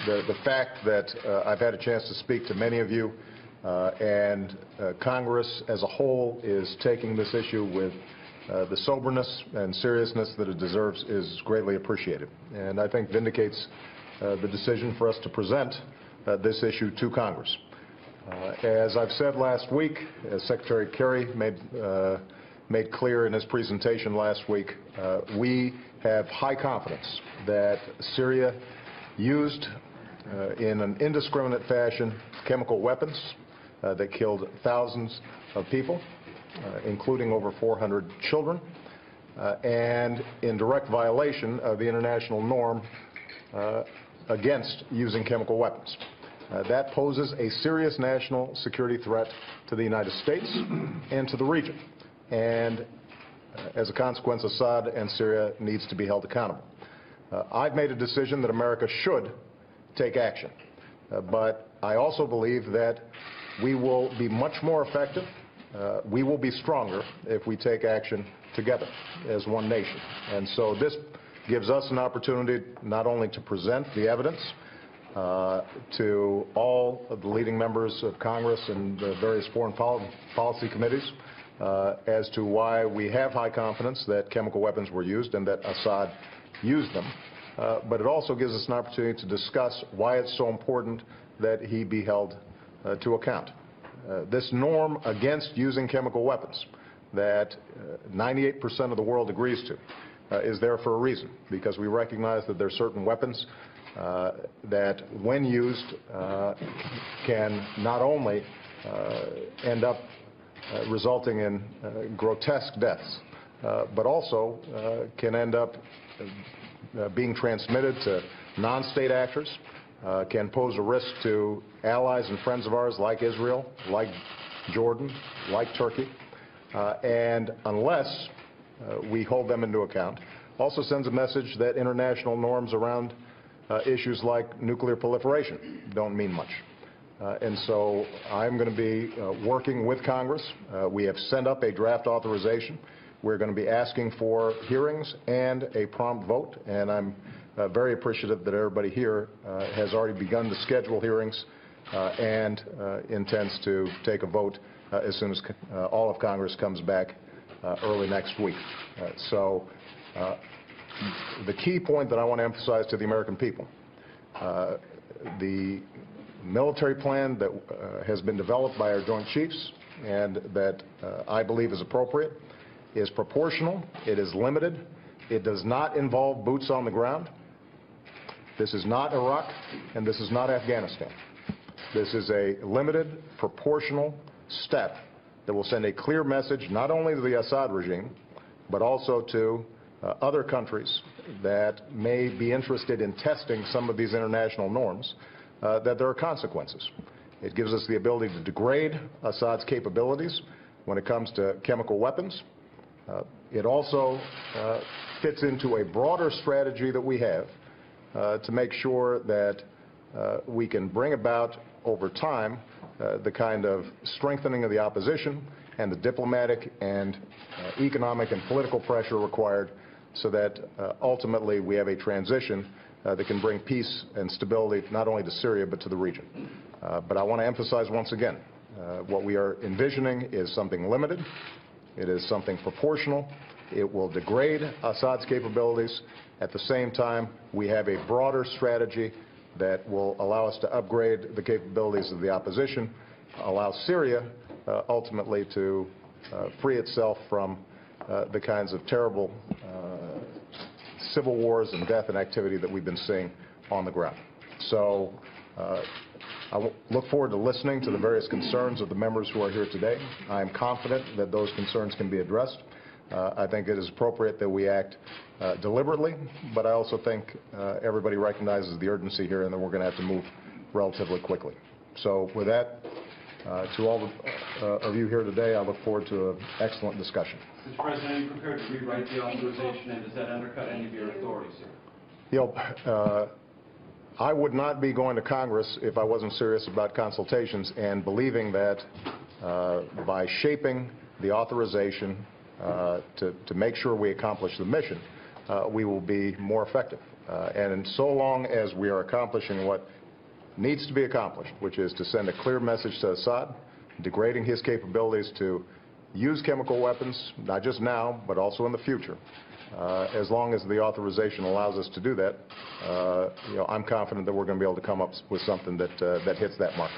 the fact that I've had a chance to speak to many of you, and Congress as a whole is taking this issue with the soberness and seriousness that it deserves is greatly appreciated, and I think vindicates the decision for us to present this issue to Congress. As I've said last week, as Secretary Kerry made clear in his presentation last week, we have high confidence that Syria used in an indiscriminate fashion chemical weapons that killed thousands of people, including over 400 children, and in direct violation of the international norm against using chemical weapons. That poses a serious national security threat to the United States and to the region. And as a consequence, Assad and Syria needs to be held accountable. I've made a decision that America should take action. But I also believe that we will be much more effective, we will be stronger if we take action together as one nation. And so this gives us an opportunity not only to present the evidence to all of the leading members of Congress and the various foreign policy committees as to why we have high confidence that chemical weapons were used and that Assad used them, but it also gives us an opportunity to discuss why it's so important that he be held to account. This norm against using chemical weapons that 98% of the world agrees to is there for a reason, because we recognize that there are certain weapons that, when used, can not only end up resulting in grotesque deaths, but also can end up being transmitted to non-state actors, can pose a risk to allies and friends of ours like Israel, like Jordan, like Turkey, and unless we hold them into account, also sends a message that international norms around issues like nuclear proliferation don't mean much. And so I'm going to be working with Congress. We have sent up a draft authorization. We're going to be asking for hearings and a prompt vote, and I'm very appreciative that everybody here has already begun to schedule hearings and intends to take a vote as soon as all of Congress comes back early next week. So the key point that I want to emphasize to the American people, the military plan that has been developed by our Joint Chiefs and that I believe is appropriate is proportional, it is limited, it does not involve boots on the ground. This is not Iraq and this is not Afghanistan. This is a limited, proportional step that will send a clear message not only to the Assad regime, but also to other countries that may be interested in testing some of these international norms, that there are consequences. It gives us the ability to degrade Assad's capabilities when it comes to chemical weapons. It also fits into a broader strategy that we have to make sure that we can bring about over time the kind of strengthening of the opposition and the diplomatic and economic and political pressure required so that ultimately we have a transition that can bring peace and stability not only to Syria but to the region. But I want to emphasize once again, what we are envisioning is something limited. It is something proportional. It will degrade Assad's capabilities. At the same time, we have a broader strategy that will allow us to upgrade the capabilities of the opposition, allow Syria ultimately to free itself from the kinds of terrible civil wars and death and activity that we've been seeing on the ground. So I look forward to listening to the various concerns of the members who are here today. I am confident that those concerns can be addressed. I think it is appropriate that we act deliberately, but I also think everybody recognizes the urgency here and that we're going to have to move relatively quickly. So with that, to all of you here today, I look forward to an excellent discussion. Mr. President, are you prepared to rewrite the authorization, and does that undercut any of your authority, sir? You know, I would not be going to Congress if I wasn't serious about consultations and believing that by shaping the authorization to make sure we accomplish the mission, we will be more effective. And so long as we are accomplishing what needs to be accomplished, which is to send a clear message to Assad, degrading his capabilities to use chemical weapons, not just now, but also in the future. As long as the authorization allows us to do that, I'm confident that we're going to be able to come up with something that hits that mark.